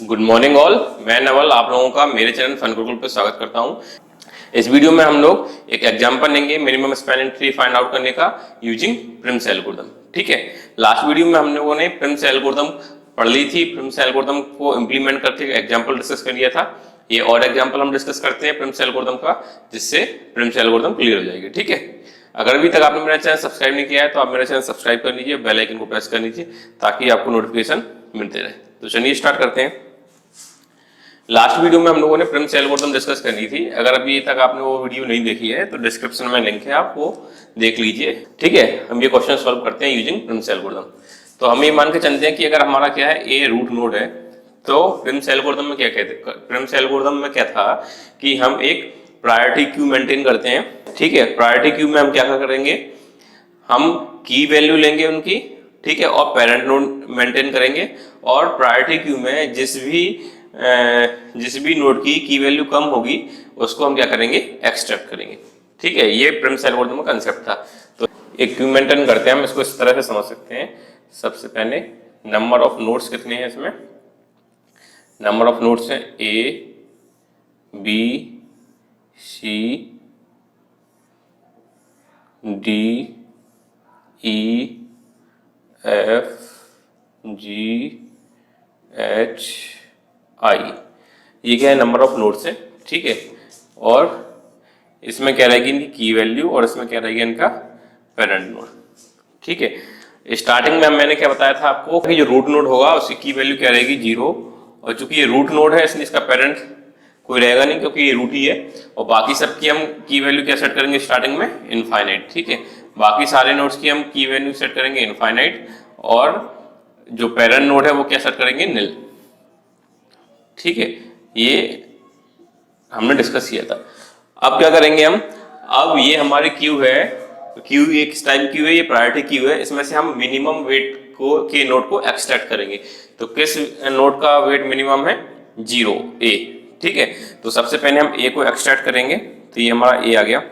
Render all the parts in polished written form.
Good morning all. मैं नवल आप लोगों का मेरे चैनल फन गुरुकुल पे स्वागत करता हूं। इस वीडियो में हम लोग एक एग्जांपल लेंगे minimum span in tree find out करने का यूजिंग प्रिम्स एल्गोरिथम। ठीक है, लास्ट वीडियो में हम लोगों ने प्रिम्स एल्गोरिथम पढ़ ली थी। प्रिम्स एल्गोरिथम को इंप्लीमेंट करके एग्जाम्पल डिस्कस कर लिया था। ये और एग्जाम्पल हम डिस्कस करते हैं प्रिम्स एल्गोरिथम का, जिससे प्रिम्स एल्गोरिथम क्लियर हो जाएगी। ठीक है, अगर अभी तक आपने मेरा चैनल सब्सक्राइब नहीं किया है तो आप मेरा चैनल सब्सक्राइब कर लीजिए, बेल आइकन को प्रेस कर लीजिए ताकि आपको नोटिफिकेशन मिलते रहे। तो चलिए स्टार्ट करते हैं। लास्ट वीडियो में हम लोगों ने प्रिम्स एल्गोरिथम डिस्कस करनी थी। अगर अभी तक आपने वो वीडियो नहीं देखी है तो डिस्क्रिप्शन में लिंक है, आप वो देख लीजिए। ठीक है, हम ये क्वेश्चन सॉल्व करते हैं यूजिंग प्रिम्स एल्गोरिथम। तो हम ये मान के चलते हैं कि अगर हमारा क्या है ए रूट नोड है, तो प्रिम्स एल्गोरिथम में क्या कहते हैं, प्रिम्स एल्गोरिथम में क्या था कि हम एक प्रायोरिटी क्यू मेंटेन करते हैं। ठीक है, प्रायोरिटी क्यू में हम क्या करेंगे, हम की वैल्यू लेंगे उनकी, ठीक है, और पेरेंट नोड मेंटेन करेंगे। और प्रायोरिटी क्यू में जिस भी नोड की वैल्यू कम होगी उसको हम क्या करेंगे, एक्सट्रैक्ट करेंगे। ठीक है, ये प्रिम्स एल्गोरिथम का कंसेप्ट था। तो एक क्यू मेंटेन करते हैं, हम इसको इस तरह से समझ सकते हैं। सबसे पहले नंबर ऑफ नोड्स कितने हैं इसमें, नंबर ऑफ नोड्स हैं A B C D E F G H I, ये क्या है, नंबर ऑफ नोड्स है। ठीक है, और इसमें क्या रहेगी इनकी की वैल्यू और इसमें क्या रहेगी इनका पेरेंट नोड। ठीक है, स्टार्टिंग में मैंने क्या बताया था आपको कि जो रूट नोड होगा उसकी की वैल्यू क्या रहेगी 0, और चूंकि ये रूट नोड है इसलिए इसका पेरेंट कोई रहेगा नहीं क्योंकि ये रूट ही है। और बाकी सबकी हम की वैल्यू क्या सेट करेंगे स्टार्टिंग में, इनफाइनाइट। ठीक है, बाकी सारे नोड्स की हम की वैल्यू सेट करेंगे इनफाइनाइट, और जो पेरेंट नोड है वो क्या सेट करेंगे, निल। ठीक है, ये हमने डिस्कस किया था। अब क्या करेंगे हम, अब ये हमारी क्यू है, क्यू एक टाइप क्यू है, ये प्रायोरिटी क्यू है। इसमें से हम मिनिमम वेट को के नोड को एक्सट्रैक्ट करेंगे। तो किस नोड का वेट मिनिमम है, 0 ए। ठीक है, तो सबसे पहले हम ए को एक्सट्रैक्ट करेंगे, तो ये हमारा ए आ गया।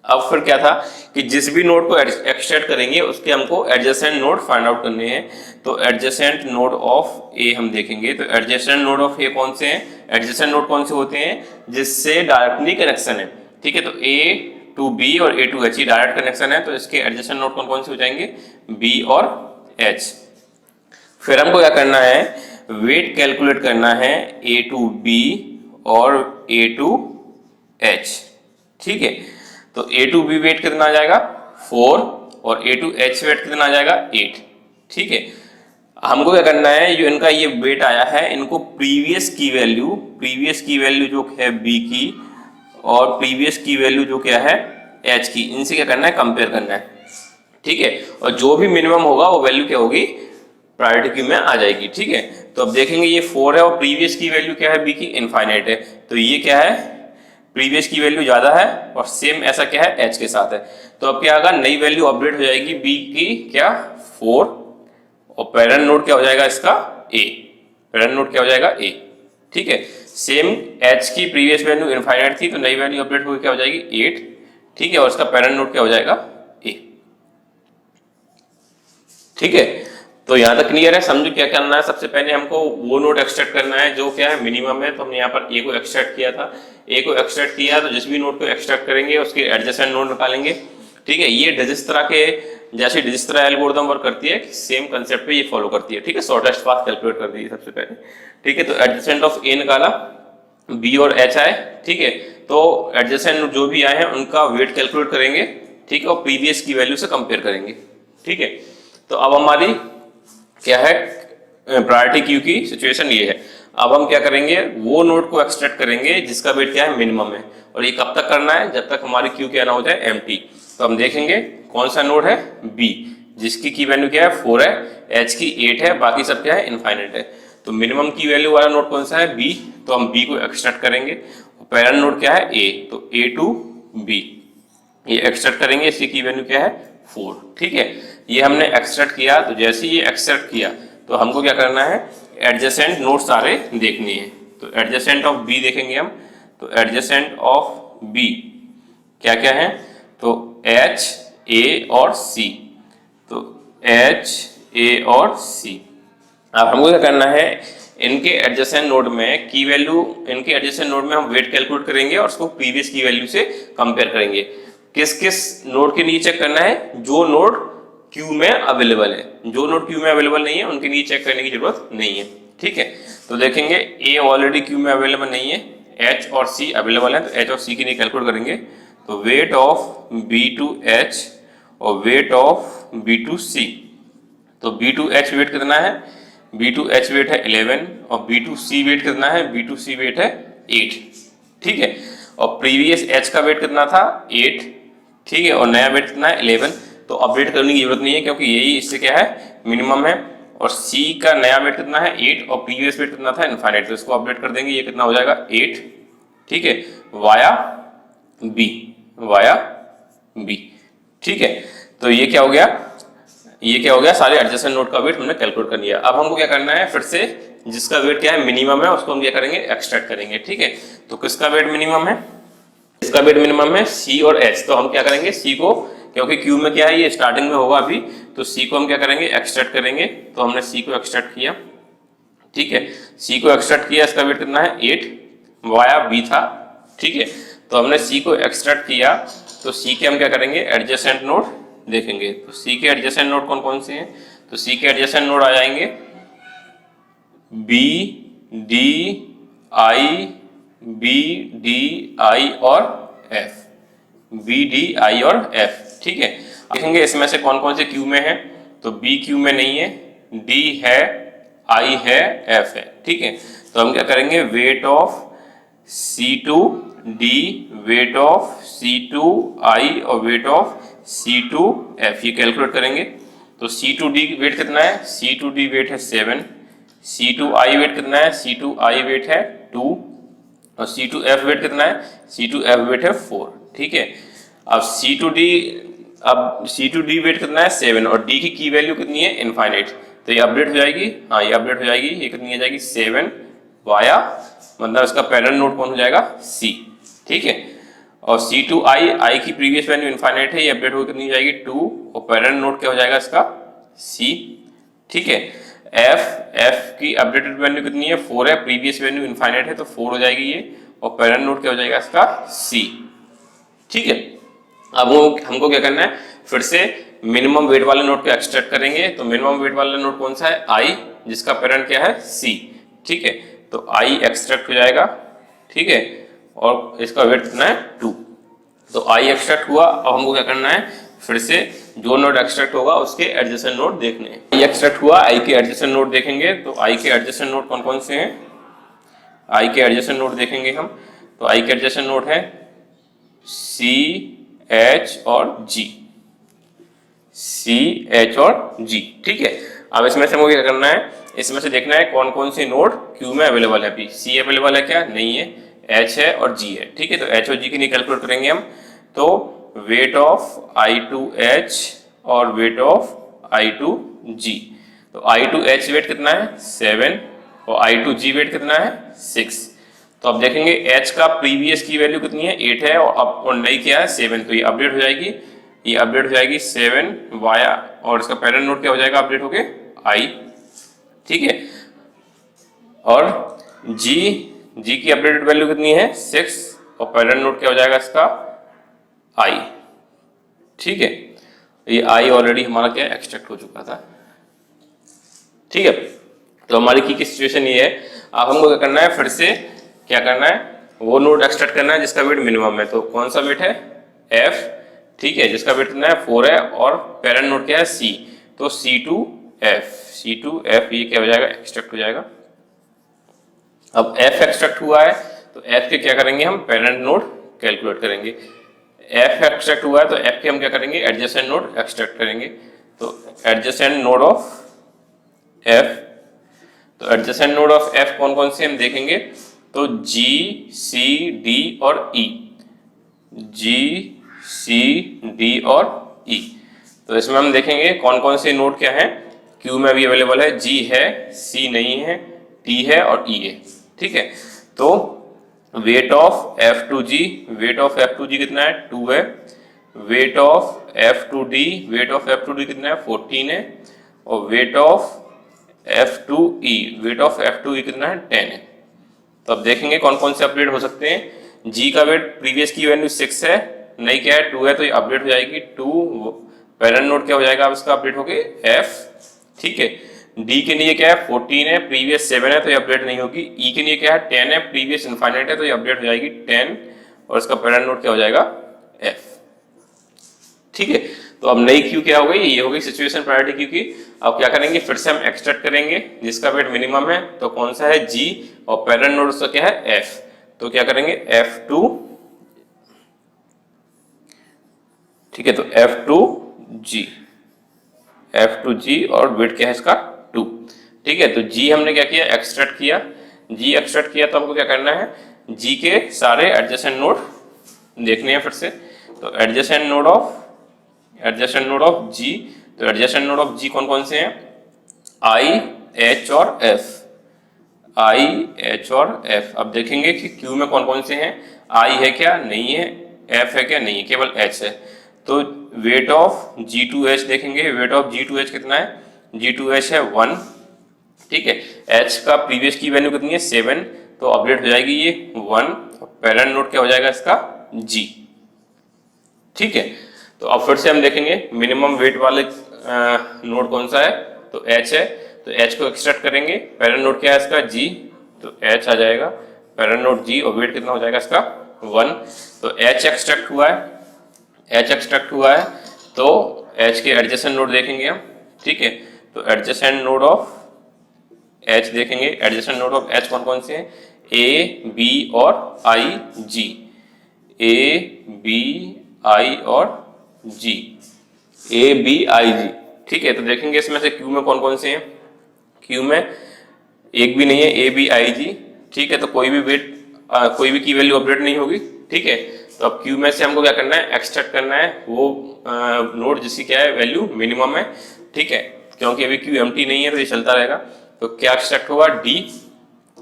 अब फिर क्या था कि जिस भी नोड को एक्सट्रैक्ट करेंगे उसके हमको एडजेसेंट नोड फाइंड आउट करने हैं। तो एडजेसेंट नोड ऑफ ए हम देखेंगे, तो एडजेसेंट नोड ऑफ ए कौन से हैं, एडजेसेंट नोड कौन से होते हैं जिससे डायरेक्टली कनेक्शन है। ठीक है, तो ए टू बी और ए टू एच, डायरेक्ट कनेक्शन है, तो इसके एडजेसेंट नोड कौन कौन से हो जाएंगे, बी और एच। फिर हमको क्या करना है, वेट कैलकुलेट करना है ए टू बी और ए टू एच। ठीक है, तो ए टू बी वेट कितना आ जाएगा 4 और ए टू एच वेट कितना आ जाएगा 8। ठीक है, हमको क्या करना है, जो इनका ये वेट आया है इनको प्रीवियस की वैल्यू जो है बी की और प्रीवियस की वैल्यू जो क्या है एच की, इनसे क्या करना है, कंपेयर करना है। ठीक है, और जो भी मिनिमम होगा वो वैल्यू क्या होगी, प्रायोरिटी क्यू में आ जाएगी। ठीक है, तो अब देखेंगे ये 4 है और प्रीवियस की वैल्यू क्या है बी की, इनफाइनाइट है, तो ये क्या है, प्रीवियस की वैल्यू ज्यादा है और सेम ऐसा क्या है एच के साथ है। तो अब क्या होगा, नई वैल्यू अपडेट हो जाएगी बी की क्या 4, और पेरेंट नोड क्या हो जाएगा इसका ए, पेरेंट नोड क्या हो जाएगा ए। ठीक है, सेम एच की प्रीवियस वैल्यू इनफाइनाइट थी तो नई वैल्यू अपडेट होकर क्या हो जाएगी 8। ठीक है, और इसका पेरेंट नोड क्या हो जाएगा ए। ठीक है, तो यहां तक क्लियर है, समझो क्या करना है। सबसे पहले हमको वो नोड एक्सट्रैक्ट करना है जो क्या है मिनिमम है, तो हमने यहाँ पर ए को एक्सट्रैक्ट किया था। ए को एक्सट्रैक्ट किया तो जिस भी नोड को एक्सट्रैक्ट करेंगे उसके एडजेसेंट नोड निकालेंगे। ठीक है, ये डिजिस्त्रा के जैसे डिजिस्त्रा एल्गोरिथम वर्क करती है, सेम कंसेप्ट पे ये फॉलो करती है। ठीक है, शॉर्टेस्ट पाथ कैलकुलेट कर दी सबसे पहले। ठीक है, तो एडजेसेंट ऑफ ए निकाला, बी और एच आए। ठीक है, तो एडजेसेंट जो भी आए हैं उनका वेट कैलकुलेट करेंगे। ठीक है, और प्रीवियस की वैल्यू से कंपेयर करेंगे। ठीक है, तो अब हमारी क्या है प्रायोरिटी क्यू की सिचुएशन ये है। अब हम क्या करेंगे, वो नोड को एक्सट्रैक्ट करेंगे जिसका वेट क्या है मिनिमम है, और ये कब तक करना है, जब तक हमारी क्यू क्या ना हो जाए एम्प्टी। तो हम देखेंगे कौन सा नोड है बी, जिसकी की वैल्यू क्या है 4 है, एच की 8 है, बाकी सब क्या है इनफाइनाइट है। तो मिनिमम की वैल्यू वाला नोड कौन सा है बी, तो हम बी को एक्सट्रैक्ट करेंगे। पेरेंट नोड क्या है ए, तो ए टू बी ये एक्सट्रैक्ट करेंगे, इसकी की वैल्यू क्या है 4। ठीक है, ये हमने एक्सट्रैक्ट किया, तो जैसे ये एक्सट्रैक्ट किया तो हमको क्या करना है, एडजेसेंट नोड सारे देखने हैं। तो एडजेसेंट ऑफ बी देखेंगे हम, तो एडजेसेंट ऑफ बी क्या क्या है, तो एच ए और सी, तो एच ए और सी। अब हमको क्या करना है, इनके एडजेसेंट नोड में की वैल्यू, इनके एडजेसेंट नोड में हम वेट कैलकुलेट करेंगे और उसको प्रीवियस की वैल्यू से कंपेयर करेंगे। किस किस नोड के लिए चेक करना है? जो नोड क्यू में अवेलेबल है। जो नोड क्यू में अवेलेबल नहीं है उनके लिए चेक करने की जरूरत नहीं है। ठीक है, तो देखेंगे ए ऑलरेडी क्यू में अवेलेबल नहीं है, एच और सी अवेलेबल है, तो एच और सी के लिए कैलकुलेट करेंगे। तो weight of B to H और weight of B to C. तो बी टू एच वेट कितना है? बी टू एच वेट है 11 और बी टू सी वेट कितना है? बी टू सी वेट है 8। ठीक है, और प्रीवियस एच का वेट कितना था? 8। ठीक है, और नया वेट कितना है? 11। तो अपडेट करने की जरूरत नहीं है क्योंकि यही इससे क्या है? मिनिमम है। और सी का नया वेट कितना है? 8 और प्रीवियस वेट कितना था? इनफाइनाइट। तो इसको अपडेट कर देंगे, ये कितना हो जाएगा? 8। ठीक है, वाया बी, वाया बी। ठीक है, तो ये क्या हो गया? ये क्या हो गया? सारे एडजेसेंट नोड का वेट हमने कैलकुलेट कर लिया। अब हमको क्या करना है? फिर से जिसका वेट क्या है? मिनिमम है, उसको हम क्या करेंगे? एक्सट्रैक्ट करेंगे। ठीक है, तो किसका वेट मिनिमम है? इसका वेट मिनिमम है सी और एच। तो हम क्या करेंगे? सी को, क्योंकि क्यू में क्या है? ये स्टार्टिंग में होगा अभी, तो सी को हम क्या करेंगे? एक्सट्रैक्ट करेंगे। तो हमने सी को एक्सट्रैक्ट किया। ठीक है, सी को एक्सट्रैक्ट किया, इसका वेट कितना है? 8, वाया बी था। ठीक है, तो हमने सी को एक्सट्रैक्ट किया, तो सी के हम क्या करेंगे? एडजेसेंट नोड देखेंगे। तो सी के एडजेसेंट नोड कौन कौन से हैं? तो सी के एडजेसेंट नोड आ जाएंगे B D I, B D I और एफ, बी डी आई और एफ। ठीक है, देखेंगे इसमें से कौन कौन से क्यू में है। तो बी क्यू में नहीं है, डी है, आई है, एफ है। ठीक है, तो हम क्या करेंगे? Weight of C2 D, weight of C2 I और वेट ऑफ C2 F, ये कैलकुलेट करेंगे। तो C2D वेट कितना है? C2D वेट है 7, C2I वेट कितना है? C2I वेट है 2 और C2F वेट कितना है? C2F वेट है 4। ठीक है, अब C2D वेट कितना है? 7 और D की वैल्यू कितनी है? इनफाइनाइट। तो ये अपडेट हो जाएगी, हाँ ये अपडेट हो जाएगी। ये कितनी आ जाएगी? 7 वाया, मतलब इसका पेरेंट नोड कौन हो जाएगा? C। ठीक है, और C2I की प्रीवियस वैल्यू इनफाइनाइट है, ये अपडेट हो कितनी जाएगी? 2 और पेरेंट नोड क्या हो जाएगा इसका? C। ठीक है, F की अपडेटेड वैल्यू कितनी है? 4 है, प्रीवियस वैल्यू इनफाइनाइट है तो 4 हो जाएगी ये, और पेरेंट नोड क्या हो जाएगा इसका? C। ठीक है, अब हमको क्या करना है? फिर से मिनिमम वेट वाले नोड को एक्सट्रैक्ट करेंगे। तो मिनिमम वेट वाला नोड कौन सा है? I, जिसका पेरेंट क्या है? C। ठीक है, तो I एक्सट्रैक्ट हो जाएगा। ठीक है, और इसका वेट कितना है? 2। तो I एक्सट्रैक्ट हुआ। अब हमको क्या करना है? फिर से जो नोड एक्सट्रैक्ट होगा उसके एडजेसेंट नोड देखने हैं। I एक्सट्रैक्ट हुआ, I के एडजेसेंट नोड देखेंगे। तो I के एडजेसेंट नोड कौन कौन से हैं? I के एडजेसेंट नोड देखेंगे हम। तो I के एडजेसेंट नोड है C, H और G, C, H और G। ठीक है, अब इसमें से हमको क्या करना है? इसमें से देखना है कौन कौन से नोड क्यू में अवेलेबल है। अभी C अवेलेबल है क्या? नहीं है, H है और G है। ठीक है, तो H और G के लिए कैलकुलेट करेंगे हम। तो वेट ऑफ I2H और वेट ऑफ I2G। तो I2H वेट कितना है? 7 और I2G वेट कितना है? 6। तो अब देखेंगे H का प्रीवियस की वैल्यू कितनी है? 8 है, और नई क्या है? 7। तो ये अपडेट हो जाएगी, ये अपडेट हो जाएगी 7 वाया, और इसका पेरेंट नोड क्या हो जाएगा? अपडेट होके I। ठीक है, और G की अपडेटेड वैल्यू कितनी है? 6 और पेरेंट नोड क्या हो जाएगा इसका? I। ठीक है, ये I ऑलरेडी हमारा क्या एक्सट्रैक्ट हो चुका था। ठीक है, तो हमारी की सिचुएशन ये है। अब हमको क्या करना है? फिर से क्या करना है? वो नोड एक्सट्रैक्ट करना है जिसका वेट मिनिमम है। तो कौन सा वेट है? F। ठीक है, जिसका वेट कितना है? 4 है, और पेरेंट नोड क्या है? C। तो C2F ये क्या हो जाएगा? एक्सट्रैक्ट हो जाएगा। अब F एक्सट्रैक्ट हुआ है, तो F के क्या करेंगे हम? पेरेंट नोड कैलकुलेट करेंगे। F एक्सट्रैक्ट हुआ है तो F के हम क्या करेंगे? एडजेसेंट नोड एक्सट्रैक्ट करेंगे। तो एडजेसेंट नोड ऑफ F, तो एडजेसेंट नोड ऑफ F कौन कौन से हम देखेंगे? तो G, C, D और E, G, C, D और E। तो इसमें हम देखेंगे कौन कौन से नोड क्या है क्यू में अभी अवेलेबल है। G है, C नहीं है, T है और E है। ठीक है, तो weight of F2G, weight of F2G कितना है? 2 है। Weight of F2D, weight of F2D कितना है? 14 है। और weight of F2E, weight of F2E कितना है 10 है। तो अब देखेंगे कौन कौन से अपडेट हो सकते हैं। G का वेट प्रीवियस की वैल्यू 6 है, नहीं क्या है 2 है, तो ये अपडेट हो जाएगी 2, पेरेंट नोड क्या हो जाएगा अब इसका अपडेट हो गए F, ठीक है। D के लिए क्या है 14 है, प्रीवियस 7 है, तो ये अपडेट नहीं होगी। E के लिए क्या है 10 है, प्रीवियस इनफाइनाइट है, तो ये अपडेट हो जाएगी 10 और इसका पेरेंट नोड क्या हो जाएगा F, ठीक है। तो अब नई क्यू क्या हो गई, ये हो गई सिचुएशन प्रायोरिटी क्यू की। अब क्या करेंगे, फिर से हम एक्सट्रैक्ट करेंगे जिसका वेट मिनिमम है, तो कौन सा है G और पेरेंट नोड उसका क्या है F। तो क्या करेंगे F2, ठीक है, तो F2G, F2G और वेट क्या है इसका 2, ठीक है। तो G हमने क्या किया एक्सट्रैक्ट किया, G एक्सट्रैक्ट किया, तो हमको क्या करना है G के सारे एडजेसेंट नोड देखने हैं फिर से। तो एडजेसेंट नोड ऑफ G, तो एडजेसेंट नोड ऑफ G कौन कौन से हैं, I, H और F, I, H और F। अब देखेंगे कि Q में कौन कौन से हैं, I है क्या नहीं है, F है क्या नहीं है, केवल H है। तो वेट ऑफ G2H देखेंगे, वेट ऑफ G2H कितना है, G2H है 1, ठीक है। H का प्रीवियस की वैल्यू कितनी है 7, तो अपडेट हो जाएगी ये 1, पेरेंट नोड क्या हो जाएगा इसका G, ठीक है। तो अब फिर से हम देखेंगे मिनिमम वेट वाले नोड कौन सा है, तो H है, तो H को एक्सट्रैक्ट करेंगे, पेरेंट नोड क्या है इसका G, तो H आ जाएगा, पेरेंट नोड G और वेट कितना हो जाएगा इसका 1। तो H एक्सट्रैक्ट हुआ है, तो H के एडजेसेंट नोड देखेंगे हम, ठीक है। तो एडजेसेंट नोड ऑफ H देखेंगे, एडजेसेंट नोड ऑफ H कौन कौन से हैं, A, B और I, G, A, B, I और G, A, B, I, G, ठीक है। तो देखेंगे इसमें से Q में कौन कौन से हैं, Q में एक भी नहीं है, A, B, I, G, ठीक है। तो कोई भी वेट कोई भी की वैल्यू अपडेट नहीं होगी, ठीक है। तो अब Q में से हमको क्या करना है एक्सट्रैक्ट करना है वो नोड जिसकी क्या है वैल्यू मिनिमम है, ठीक है। क्योंकि अभी Q एम्प्टी नहीं है तो ये चलता रहेगा। तो क्या एक्सट्रैक्ट होगा D,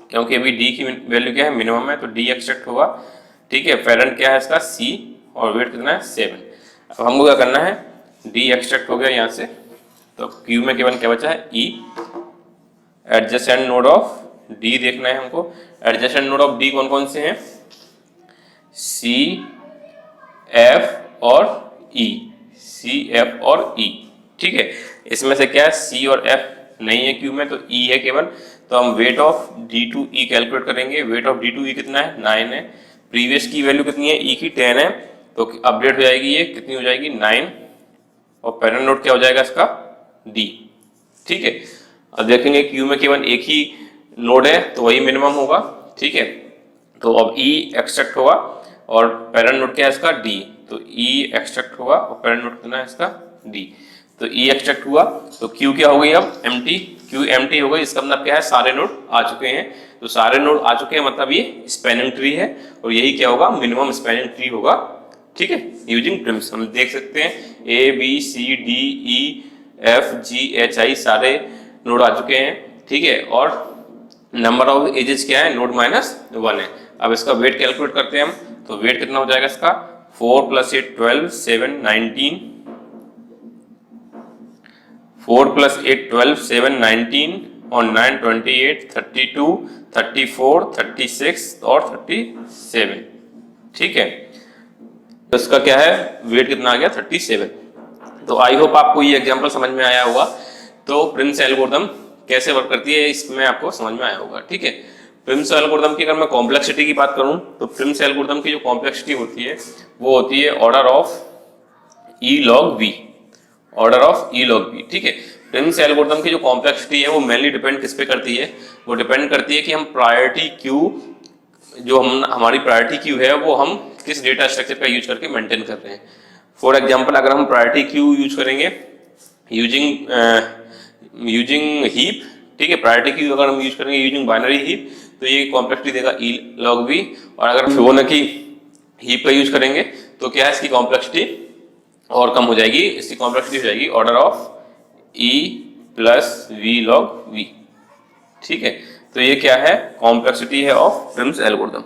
क्योंकि अभी D की वैल्यू क्या है मिनिमम है, तो D एक्सट्रैक्ट होगा, ठीक है। पेरेंट क्या है इसका C और वेट कितना है 7। अब हमको क्या करना है, D एक्सट्रैक्ट हो गया यहाँ से, तो Q में केवल क्या बचा है E, adjacent node of D देखना है हमको। एडजेसेंट नोड ऑफ D कौन कौन से हैं, C, F और E, C, F और E, ठीक है। इसमें से क्या है C और F नहीं है Q में, तो E है केवल। तो हम वेट ऑफ D2E कैलकुलेट करेंगे, वेट ऑफ D2E कितना है 9 है, प्रीवियस की वैल्यू कितनी है E की 10 है, तो अपडेट हो जाएगी ये कितनी हो जाएगी 9 और पेरेंट नोड क्या हो जाएगा इसका D, ठीक है। अब देखेंगे Q में केवल एक ही नोड है तो वही मिनिमम होगा, ठीक है। तो अब E एक्सट्रैक्ट होगा और पेरेंट नोड क्या है इसका D, तो E एक्सट्रैक्ट होगा और पेरेंट नोड कितना है इसका D। तो E एक्सट्रैक्ट हुआ तो Q क्या हो गई अब एम्प्टी, Q एम्प्टी हो गई, इसका मतलब क्या है सारे नोड आ चुके हैं। तो सारे नोड आ चुके हैं मतलब ये स्पैनिंग ट्री है और यही क्या होगा मिनिमम स्पैनिंग ट्री होगा, ठीक है। यूजिंग प्रिम्स हम देख सकते हैं A, B, C, D, E, F, G, H, I सारे नोड आ चुके हैं, ठीक है। और नंबर ऑफ एजेस क्या है नोड -1 है। अब इसका वेट कैलकुलेट करते हैं हम, तो वेट कितना हो जाएगा इसका 4 + 8 12 7 19, 4 + 8 12 7 19 और 9 28 32 34 36 और 37, ठीक है। तो इसका क्या है वेट कितना आ गया 37। तो आई होप आपको ये एग्जांपल समझ में आया होगा। तो प्रिम्स एल्गोरिथम कैसे वर्क करती है इसमें आपको समझ में आया होगा, ठीक है। प्रिम्स एल्गोरिथम की अगर मैं कॉम्प्लेक्सिटी की बात करूं तो प्रिम्स एल्गोरिथम की जो कॉम्प्लेक्सिटी होती है वो होती है order of E log V, order of E log V, ठीक है। प्रिम्स एल्गोरिथम की जो कॉम्प्लेक्सिटी है वो मेनली डिपेंड किस पे करती है, वो डिपेंड करती है कि हम प्रायोरिटी क्यू जो हमारी प्रायोरिटी क्यू है वो हम किस डेटा स्ट्रक्चर का यूज करके मेंटेन कर रहे हैं। फॉर एग्जांपल अगर हम प्रायोरिटी क्यू यूज करेंगे यूजिंग हीप, ठीक है, प्रायोरिटी क्यू अगर हम यूज करेंगे यूजिंग बाइनरी हीप तो ये कॉम्प्लेक्सिटी देगा E log V। और अगर फिबोनाची हीप का यूज करेंगे तो क्या है इसकी कॉम्प्लेक्सिटी और कम हो जाएगी, इसकी कॉम्प्लेक्सिटी हो जाएगी order of E + V log V, ठीक है। तो ये क्या है कॉम्प्लेक्सिटी है ऑफ प्रिम्स एल्गोरिथम,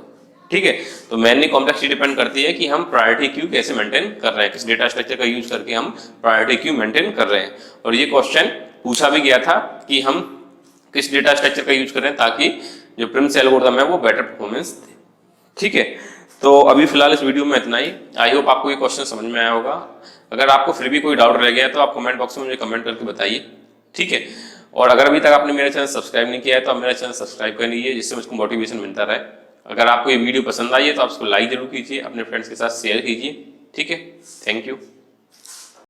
ठीक है। तो मेनली कॉम्प्लेक्सिटी डिपेंड करती है कि हम प्रायोरिटी क्यू कैसे मेंटेन कर रहे हैं, किस डेटा स्ट्रक्चर का यूज करके हम प्रायोरिटी क्यू मेंटेन कर रहे हैं। और ये क्वेश्चन पूछा भी गया था कि हम किस डेटा स्ट्रक्चर का यूज करें ताकि जो प्रिम्स एल्गोरिथम है वो बेटर परफॉर्मेंस दे। ठीक है, तो अभी फिलहाल इस वीडियो में इतना ही। आई होप आपको ये क्वेश्चन समझ में आया होगा। अगर आपको फिर भी कोई डाउट रह गया है तो आप कमेंट बॉक्स में मुझे कमेंट करके बताइए। ठीक है, और अगर अभी तक आपने मेरा चैनल सब्सक्राइब नहीं किया है तो आप मेरा चैनल सब्सक्राइब कर लीजिए, जिससे मुझको मोटिवेशन मिलता रहे। अगर आपको ये वीडियो पसंद आई है तो आप इसको लाइक जरूर कीजिए, अपने फ्रेंड्स के साथ शेयर कीजिए। ठीक है, थैंक यू।